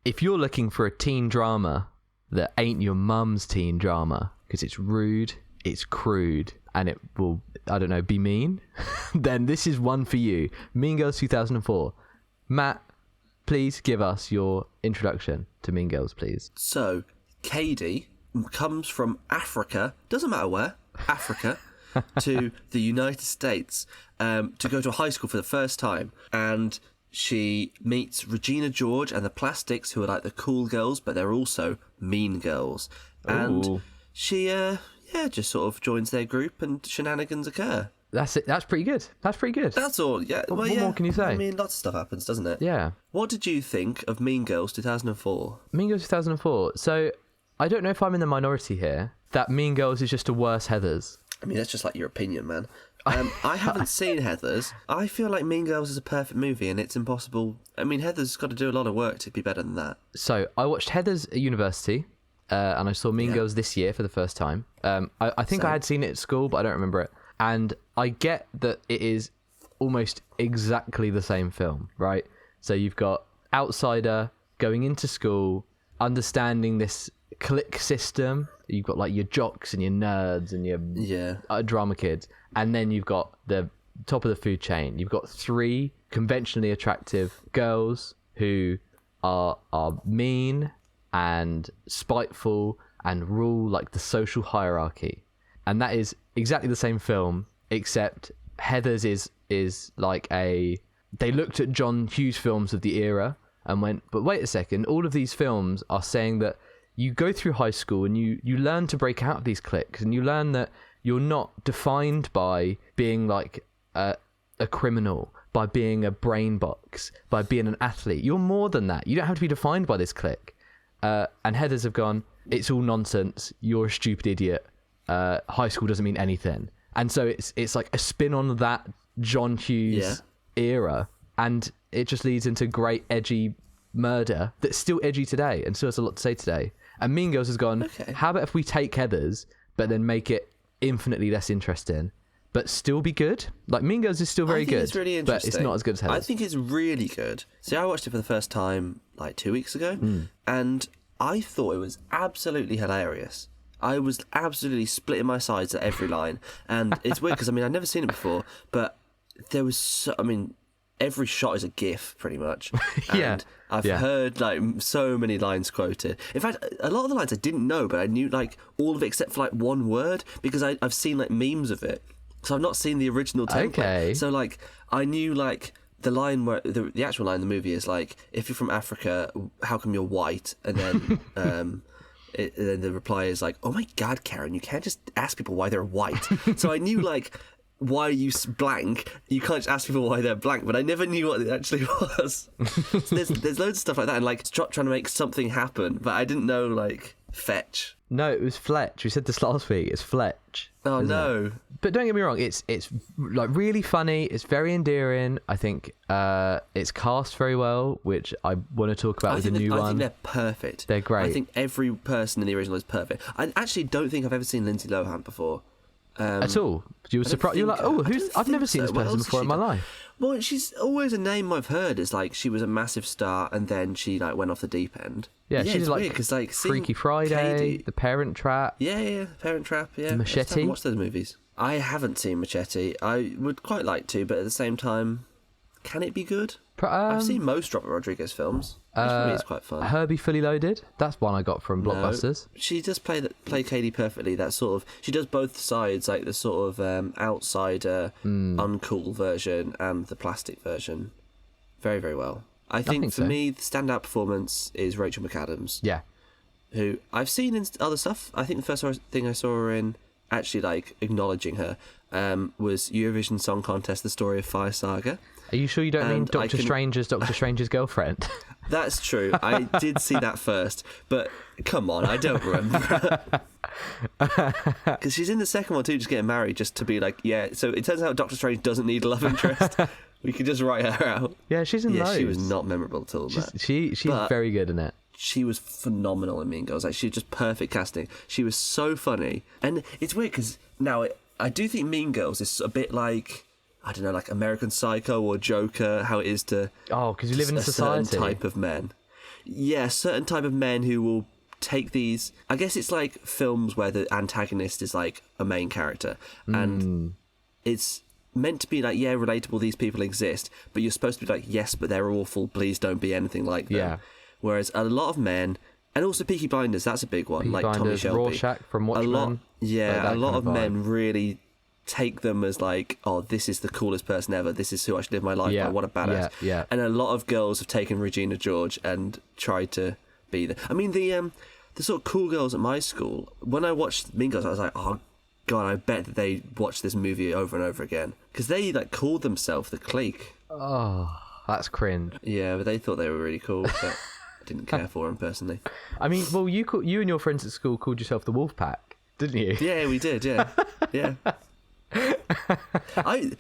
if you're looking for a teen drama that ain't your mum's teen drama, because it's rude, it's crude, and it will, I don't know, be mean, then this is one for you. Mean Girls 2004. Matt, please give us your introduction to Mean Girls, please. So, Katie comes from Africa, doesn't matter where, Africa, to the United States to go to a high school for the first time. And she meets Regina George and the Plastics, who are like the cool girls, but they're also mean girls. And Ooh. she, just sort of joins their group and shenanigans occur. That's it. That's pretty good. That's all, yeah. What more can you say? I mean, lots of stuff happens, doesn't it? Yeah. What did you think of Mean Girls 2004? Mean Girls 2004. So, I don't know if I'm in the minority here, that Mean Girls is just a worse Heathers. I mean, that's just like your opinion, man. I haven't seen Heathers. I feel like Mean Girls is a perfect movie and it's impossible. I mean, Heathers got to do a lot of work to be better than that. So, I watched Heathers at university, and I saw Mean Girls this year for the first time. I think I had seen it at school, but I don't remember it. And I get that it is almost exactly the same film, right? So you've got outsider going into school, understanding this clique system. You've got like your jocks and your nerds and your drama kids. And then you've got the top of the food chain. You've got 3 conventionally attractive girls who are mean and spiteful and rule like the social hierarchy. And that is exactly the same film, except Heathers is like they looked at John Hughes films of the era and went, but wait a second, all of these films are saying that you go through high school and you learn to break out of these cliques, and you learn that you're not defined by being like a criminal, by being a brain box, by being an athlete. You're more than that. You don't have to be defined by this clique. And Heathers have gone, it's all nonsense, you're a stupid idiot. High school doesn't mean anything. And so it's like a spin on that John Hughes era, and it just leads into great edgy murder that's still edgy today and still has a lot to say today. And Mean Girls has gone, how about if we take Heathers but then make it infinitely less interesting but still be good? Like, Mean Girls is still very good, it's really interesting, but it's not as good as Heathers. I think it's really good. See, I watched it for the first time like 2 weeks ago, and I thought it was absolutely hilarious. I was absolutely splitting my sides at every line. And it's weird because, I mean, I'd never seen it before, but there was every shot is a GIF, pretty much. And I've heard, like, so many lines quoted. In fact, a lot of the lines I didn't know, but I knew, like, all of it except for, like, one word, because I've seen, like, memes of it. So I've not seen the original template. Okay. So, like, I knew, like, the line where the actual line in the movie is, like, if you're from Africa, how come you're white? And then... then the reply is like, oh my God, Karen, you can't just ask people why they're white. So I knew, like, why are you blank? You can't just ask people why they're blank, but I never knew what it actually was. So there's loads of stuff like that, and like trying to make something happen, but I didn't know, like, fetch. No, it was Fletch. We said this last week. It's Fletch. Oh no! But don't get me wrong. It's like really funny. It's very endearing. I think it's cast very well, which I want to talk about with the new one. I think they're perfect. They're great. I think every person in the original is perfect. I actually don't think I've ever seen Lindsay Lohan before. At all? You were surprised? You're like, oh, I've never seen this person before in my life. Well, she's always a name I've heard. It's like she was a massive star and then she like went off the deep end. Yeah, she's like, weird, 'cause, like, Freaky Friday, Katie... The Parent Trap. Yeah, Parent Trap, yeah. Machete. Watch those movies. I haven't seen Machete. I would quite like to, but at the same time, can it be good? I've seen most Robert Rodriguez films. Which for me is quite fun. Herbie Fully Loaded. That's one I got from Blockbusters. No, she does play Katie perfectly. That sort of, she does both sides, like the sort of outsider, uncool version and the plastic version, very, very well. I think for me, the standout performance is Rachel McAdams. Yeah, who I've seen in other stuff. I think the first thing I saw her in, actually like acknowledging her, was Eurovision Song Contest: The Story of Fire Saga. Are you sure you don't mean Doctor Strange's girlfriend? That's true. I did see that first, but come on, I don't remember. Because she's in the second one too, just getting married, just to be like, yeah. So it turns out Doctor Strange doesn't need a love interest. We could just write her out. Yeah, she's in loads. She was not memorable at all. She's very good in it. She was phenomenal in Mean Girls. Like, she was just perfect casting. She was so funny, and it's weird because now I do think Mean Girls is a bit like, I don't know, like American Psycho or Joker, how it is to because you live in a society certain type of men. yeah, certain type of men who will take these. I guess it's like films where the antagonist is like a main character, and it's meant to be like, yeah, relatable. These people exist, but you're supposed to be like, yes, but they're awful. Please don't be anything like them. Yeah. Whereas a lot of men, and also Peaky Blinders, that's a big one. Peaky like Tommy Blinders, Shelby, Rorschach from Watchmen. a lot of vibe. men really take them as like, oh, this is the coolest person ever. This is who I should live my life by. What a badass. Yeah. And a lot of girls have taken Regina George and tried to be the. I mean, the sort of cool girls at my school. When I watched Mean Girls, I was like, oh god, I bet that they watched this movie over and over again because they like called themselves the clique. Oh, that's cringe. Yeah, but they thought they were really cool. But I didn't care for them personally. I mean, well, you and your friends at school called yourself the Wolf Pack, didn't you? Yeah, we did. Yeah, yeah.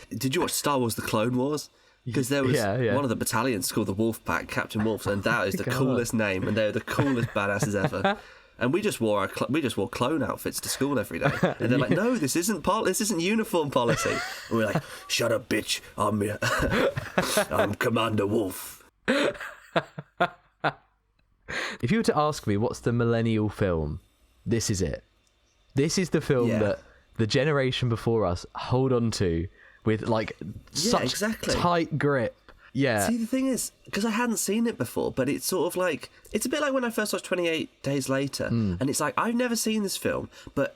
Did you watch Star Wars: The Clone Wars? Because there was one of the battalions called the Wolf Pack, Captain Wolf, and that is the coolest name, and they're the coolest badasses ever. And we just wore clone outfits to school every day, and they're like, "No, this isn't uniform policy." And we're like, "Shut up, bitch! I'm Commander Wolf." If you were to ask me what's the millennial film, this is it. This is the film that the generation before us hold on to with like such tight grip. Yeah. See, the thing is, because I hadn't seen it before, but it's sort of like, it's a bit like when I first watched 28 Days Later, and it's like, I've never seen this film, but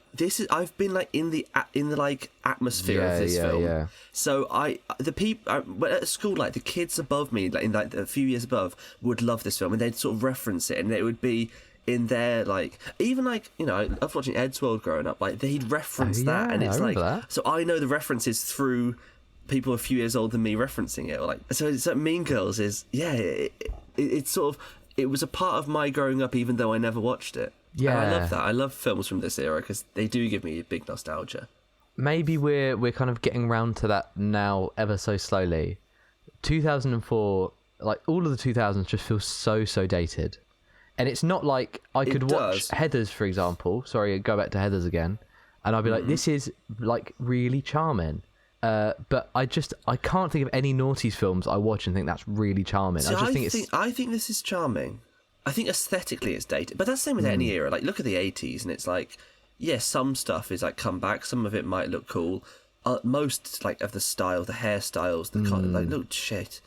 I've been like in the like atmosphere of this film. Yeah. So at school, like the kids above me, like in like a few years above, would love this film, and they'd sort of reference it, and it would be in their like, even like, you know, I was watching Ed's World growing up, like they'd reference that, and it's like, so I know the references through people a few years older than me referencing it, or like, so it's like Mean Girls is it's sort of, it was a part of my growing up even though I never watched it. And I love that. I love films from this era because they do give me a big nostalgia. Maybe we're kind of getting round to that now ever so slowly. 2004, like all of the 2000s just feel so dated, and it's not like I could watch Heathers, for example, go back to Heathers again, and I'd be like, this is like really charming. But I can't think of any naughties films I watch and think that's really charming. See, I think this is charming. I think aesthetically it's dated, but that's the same with any era. Like, look at the 80s, and it's like, yes, some stuff is like come back. Some of it might look cool. Most like of the style, the hairstyles, the kind of, like look shit.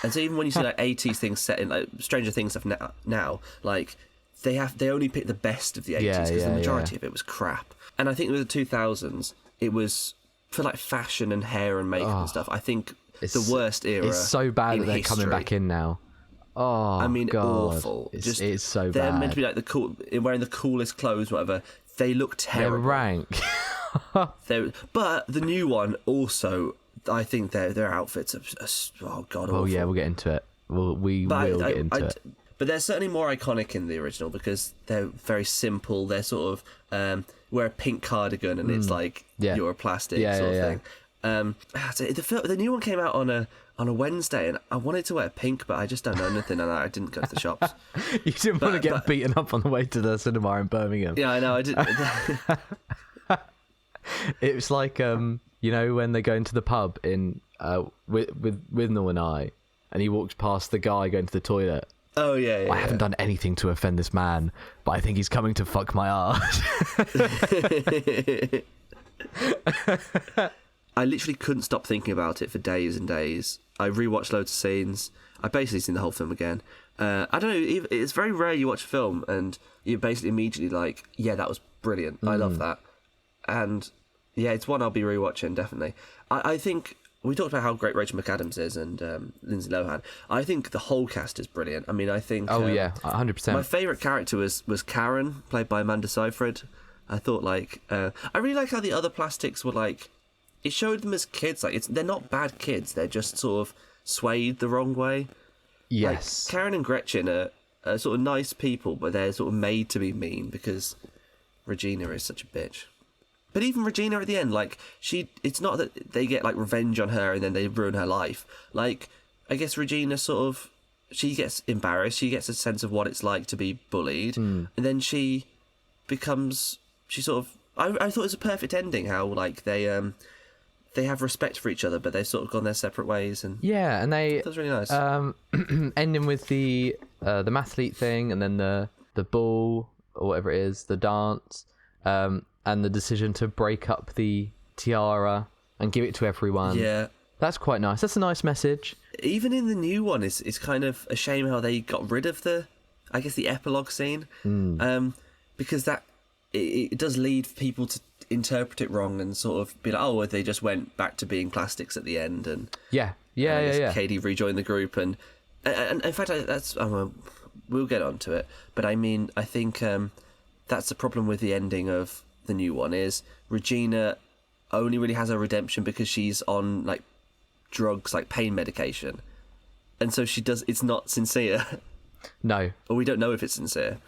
And so even when you see like 80s things set in like Stranger Things stuff now, like they only pick the best of the 80s because the majority of it was crap. And I think with the 2000s, it was, for like fashion and hair and makeup and stuff, I think it's the worst era. It's so bad that they're coming back in now. Oh, I mean, God. Awful. It's so bad. They're meant to be like wearing the coolest clothes, whatever. They look terrible. They're rank. But the new one also, I think their outfits are god awful. Oh yeah, we'll get into it. We will get into it. But they're certainly more iconic in the original because they're very simple. They're sort of wear a pink cardigan and it's like you're a plastic sort of thing. The new one came out on a Wednesday, and I wanted to wear pink, but I just don't know anything, and I didn't go to the shops. You didn't want to get beaten up on the way to the cinema in Birmingham. Yeah, I know. I didn't. It was like you know, when they go into the pub in with Noel and I, and he walks past the guy going to the toilet. Oh yeah. I haven't done anything to offend this man, but I think he's coming to fuck my ass. I literally couldn't stop thinking about it for days and days. I rewatched loads of scenes. I basically seen the whole film again. I don't know. It's very rare you watch a film and you're basically immediately like, yeah, that was brilliant. I love that. And yeah, it's one I'll be rewatching definitely. I think we talked about how great Rachel McAdams is and Lindsay Lohan. I think the whole cast is brilliant. I mean, I think 100%. My favourite character was Karen, played by Amanda Seyfried. I thought like I really like how the other plastics were like, it showed them as kids, like they're not bad kids, they're just sort of swayed the wrong way. Yes. Like, Karen and Gretchen are sort of nice people, but they're sort of made to be mean because Regina is such a bitch. But even Regina at the end, like, it's not that they get like revenge on her and then they ruin her life. Like, I guess Regina sort of, she gets embarrassed, she gets a sense of what it's like to be bullied, and then she becomes, she sort of, I thought it was a perfect ending how like they they have respect for each other, but they've sort of gone their separate ways, and Yeah, and they that was really nice. ending with the mathlete thing, and then the ball or whatever it is, the dance, and the decision to break up the tiara and give it to everyone. Yeah. That's quite nice. That's a nice message. Even in the new one, it's kind of a shame how they got rid of the epilogue scene, because that it does lead people to interpret it wrong and sort of be like, oh, well, they just went back to being plastics at the end, and Yeah. Katie rejoined the group, and in fact, we'll get onto it, but I mean, I think that's the problem with the ending of the new one is Regina only really has a redemption because she's on like drugs, like pain medication, and so it's not sincere. No. Or we don't know if it's sincere.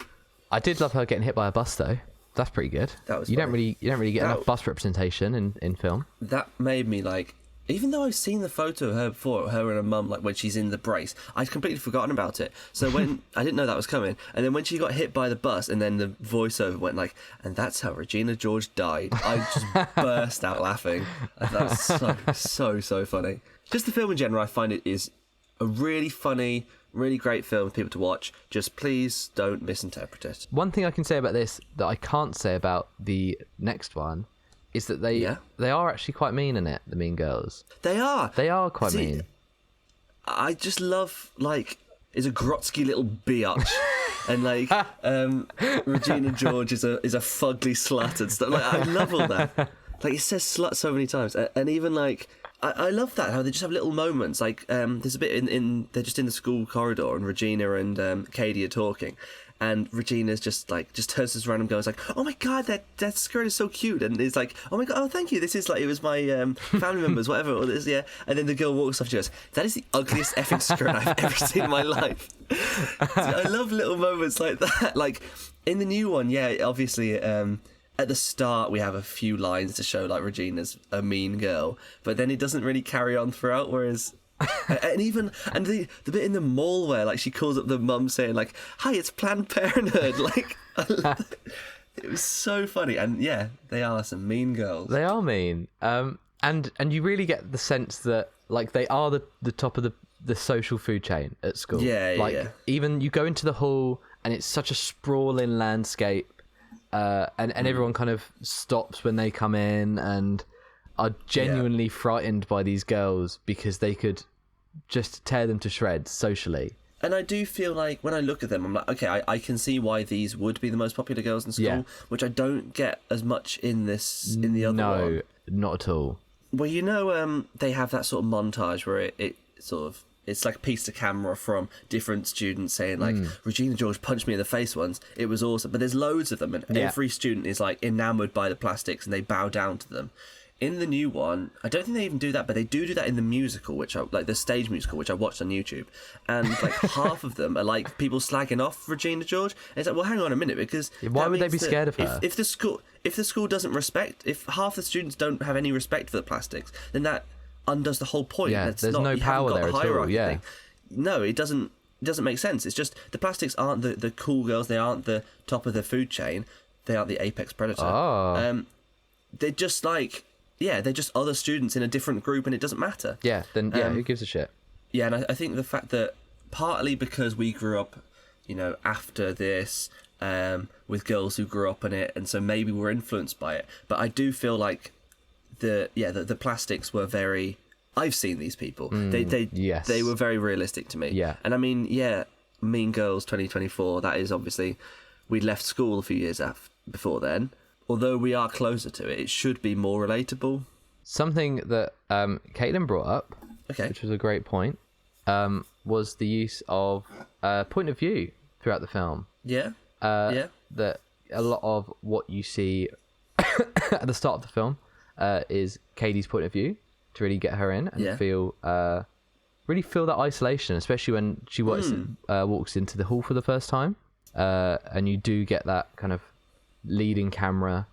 I did love her getting hit by a bus though. That's pretty good. That was you funny. don't really get enough bus representation in film. That made me like, even though I've seen the photo of her before, her and her mum, like when she's in the brace, I'd completely forgotten about it. So when I didn't know that was coming, and then when she got hit by the bus, and then the voiceover went like, and that's how Regina George died, I just burst out laughing. That's so funny. Just the film in general, I find it is a really funny, really great film for people to watch. Just please don't misinterpret it. One thing I can say about this that I can't say about the next one is that they are actually quite mean in it, the Mean Girls. They are. They are quite mean. I just love, like, is a grotsky little biatch. And like Regina George is a fugly slut and stuff. Like, I love all that. Like, it says slut so many times, and even like I love that how they just have little moments. Like there's a bit in they're just in the school corridor, and Regina and Katie are talking, and Regina's just turns this random girl and is like, oh my god, that skirt is so cute, and it's like, oh my god, oh thank you, this is like, it was my family members, whatever it is, yeah. And then the girl walks off and she goes, that is the ugliest effing skirt I've ever seen in my life. I love little moments like that. Like in the new one, yeah, obviously at the start we have a few lines to show like Regina's a mean girl, but then it doesn't really carry on throughout, whereas and the bit in the mall where like she calls up the mum saying like, hi, it's Planned Parenthood, like it was so funny. And yeah, they are some mean girls. They are mean, and you really get the sense that like they are the top of the social food chain at school. Even you go into the hall and it's such a sprawling landscape, and everyone kind of stops when they come in and are genuinely frightened by these girls because they could just tear them to shreds socially. And I do feel like when I look at them, I'm like, okay, I can see why these would be the most popular girls in school, which I don't get as much in the other one. No, not at all. Well, you know, they have that sort of montage where it sort of, it's like a piece to camera from different students saying like, Regina George punched me in the face once, it was awesome. But there's loads of them, and every student is like enamored by the plastics and they bow down to them. In the new one, I don't think they even do that, but they do that in the musical, which I, like the stage musical, which I watched on YouTube, and like half of them are like people slagging off Regina George. And it's like, well, hang on a minute, because why would they be scared of her? If the school doesn't respect, if half the students don't have any respect for the plastics, then that undoes the whole point. Yeah, there's no power there at all. Yeah, thing. No, it doesn't make sense. It's just the plastics aren't the cool girls. They aren't the top of the food chain. They aren't the apex predator. Oh. They're just like. Yeah, they're just other students in a different group, and it doesn't matter. Yeah, then who gives a shit? Yeah, and I think the fact that partly because we grew up, you know, after this, with girls who grew up in it, and so maybe we're influenced by it. But I do feel like the plastics were very. I've seen these people. They were very realistic to me. Yeah, and I mean, Mean Girls 2024. That is obviously we left school a few years before then. Although we are closer to it, it should be more relatable. Something that Caitlin brought up, which was a great point, was the use of point of view throughout the film. Yeah. That a lot of what you see at the start of the film is Katie's point of view to really get her in and really feel that isolation, especially when she walks into the hall for the first time, and you do get that kind of leading camera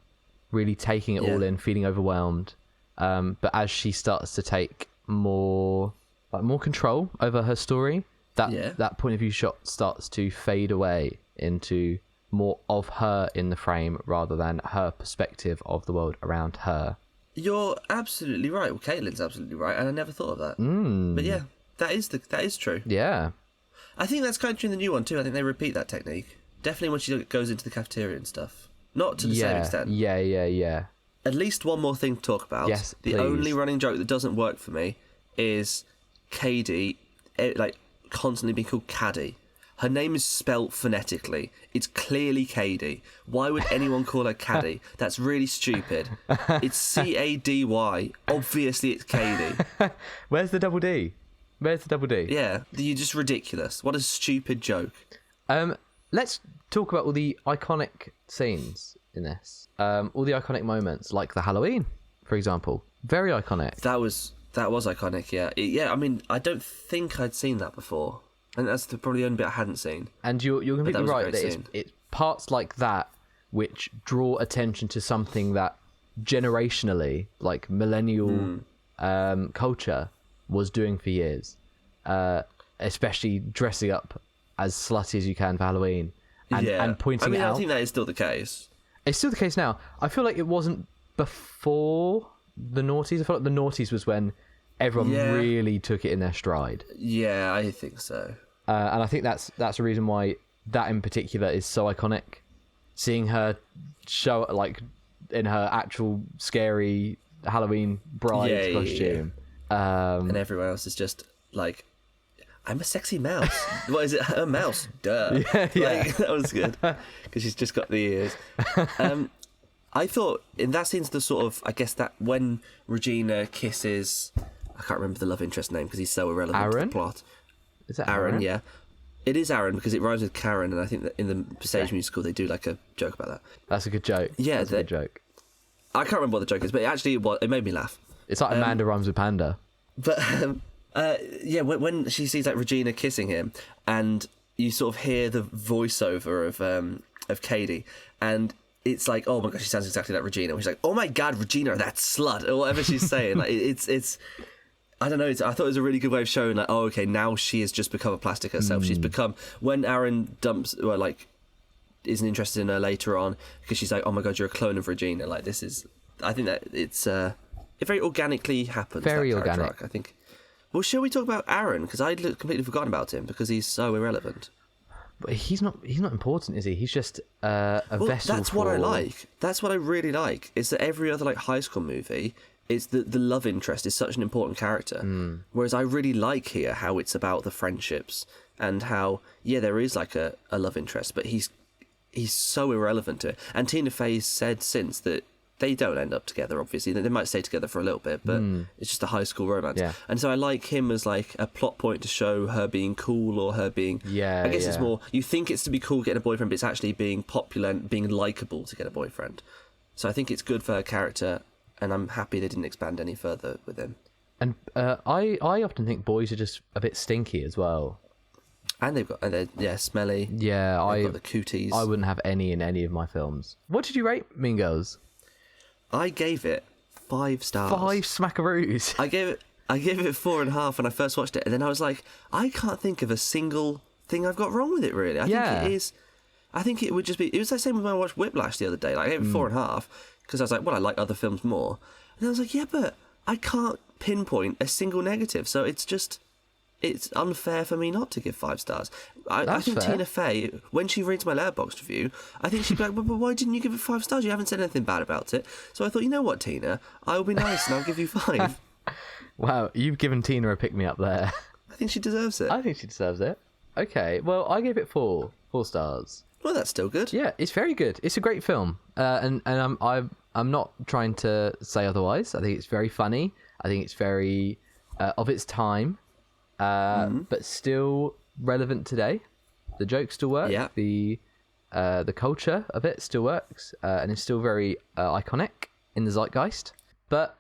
really taking it all in, feeling overwhelmed, but as she starts to take more control over her story, that point of view shot starts to fade away into more of her in the frame rather than her perspective of the world around her. You're absolutely right. Well, Caitlin's absolutely right, and I never thought of that. But yeah, that is true. Yeah. I think that's kind of true in the new one too. I think they repeat that technique. Definitely when she goes into the cafeteria and stuff. Not to the same extent. Yeah. At least one more thing to talk about. Yes, the please. only running joke that doesn't work for me is Katie, like, constantly being called Caddy. Her name is spelt phonetically. It's clearly Cady. Why would anyone call her Caddy? That's really stupid. It's Cady. Obviously, it's Cady. Where's the double D? Yeah, you're just ridiculous. What a stupid joke. Let's talk about all the iconic scenes in this. All the iconic moments, like the Halloween, for example. Very iconic. That was iconic. Yeah. I mean, I don't think I'd seen that before. And that's probably the only bit I hadn't seen. And you're completely right that scene. it's parts like that which draw attention to something that generationally, like millennial culture, was doing for years. Especially dressing up as slutty as you can for Halloween and pointing it out. I think that is still the case. It's still the case now. I feel like it wasn't before the naughties. I feel like the naughties was when everyone really took it in their stride. Yeah, I think so. And I think that's the reason why that in particular is so iconic. Seeing her show like in her actual scary Halloween bride costume, and everyone else is just like, "I'm a sexy mouse." What is it? A mouse? Duh. Like, that was good because she's just got the ears. I thought in that scene's the sort of, I guess, that when Regina kisses, I can't remember the love interest name because he's so irrelevant to the plot. Is that Aaron? Yeah. It is Aaron because it rhymes with Karen, and I think that in the stage musical they do like a joke about that. That's a good joke. Yeah, that's a good joke. I can't remember what the joke is, but it made me laugh. It's like Amanda rhymes with Panda. But when she sees like Regina kissing him, and you sort of hear the voiceover of Katie, and it's like, oh my gosh, she sounds exactly like Regina. She's like, oh my god, Regina, that slut, or whatever she's saying. Like it's. I don't know. I thought it was a really good way of showing, like, oh, okay, now she has just become a plastic herself. She's become, when Aaron isn't interested in her later on, because she's like, oh my god, you're a clone of Regina. Like, this is, I think that it very organically happens. Very that organic. arc, I think. Well, shall we talk about Aaron? Because I'd completely forgotten about him because he's so irrelevant. But he's not important, is he? He's just a vessel. That's what I like. That's what I really like. Is that every other like high school movie, it's the love interest is such an important character. Whereas I really like here how it's about the friendships and how, there is like a love interest, but he's so irrelevant to it. And Tina Fey said since that they don't end up together, obviously. They might stay together for a little bit, but it's just a high school romance. Yeah. And so I like him as like a plot point to show her being cool or her being... I guess it's more... You think it's to be cool getting a boyfriend, but it's actually being popular and being likeable to get a boyfriend. So I think it's good for her character, and I'm happy they didn't expand any further with him. And I often think boys are just a bit stinky as well. And they're smelly. Yeah, they've got the cooties. I wouldn't have any in any of my films. What did you rate Mean Girls? I gave it 5 stars. 5 smackaroos. I gave it 4.5 when I first watched it, and then I was like, I can't think of a single thing I've got wrong with it. Really, I think it is. I think it would just be. It was the same when I watched Whiplash the other day. Like, I gave it 4.5 because I was like, well, I like other films more, and then I was like, yeah, but I can't pinpoint a single negative. So it's unfair for me not to give 5 stars. I think fair. Tina Fey, when she reads my Letterboxd review, I think she'd be like, but why didn't you give it 5 stars? You haven't said anything bad about it. So I thought, you know what, Tina? I will be nice and I'll give you 5. Wow, you've given Tina a pick-me-up there. I think she deserves it. I think she deserves it. Okay, well, I gave it 4 stars. Well, that's still good. Yeah, it's very good. It's a great film. And I'm not trying to say otherwise. I think it's very funny. I think it's very of its time. But still relevant today. The jokes still work. Yeah. The culture of it still works, and it's still very iconic in the zeitgeist. But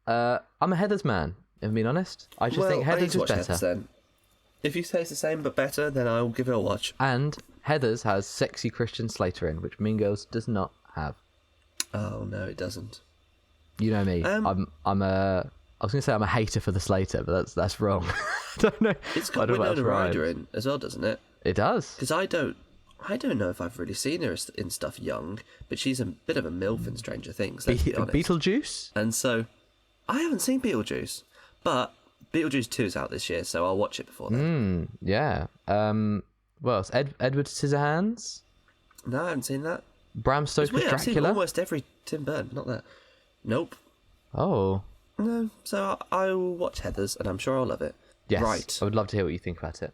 I'm a Heathers man, if I'm being honest. I just think Heathers is better. Then. If you say it's the same but better, then I'll give it a watch. And Heathers has sexy Christian Slater in, which Mean Girls does not have. Oh no, it doesn't. You know me. I was going to say I'm a hater for the Slater, but that's wrong. I don't know. It's got Winona Ryder in as well, doesn't it? It does. Because I don't I don't know if I've really seen her in stuff young, but she's a bit of a MILF in Stranger Things, let's be honest. Beetlejuice? And so, I haven't seen Beetlejuice, but Beetlejuice 2 is out this year, so I'll watch it before then. Yeah. What else? Edward Scissorhands? No, I haven't seen that. Bram It's Stoker's weird, I've seen Dracula? almost every Tim Burton, not that. Nope. Oh. No, so I'll watch Heathers, and I'm sure I'll love it. Yes. Right. I would love to hear what you think about it.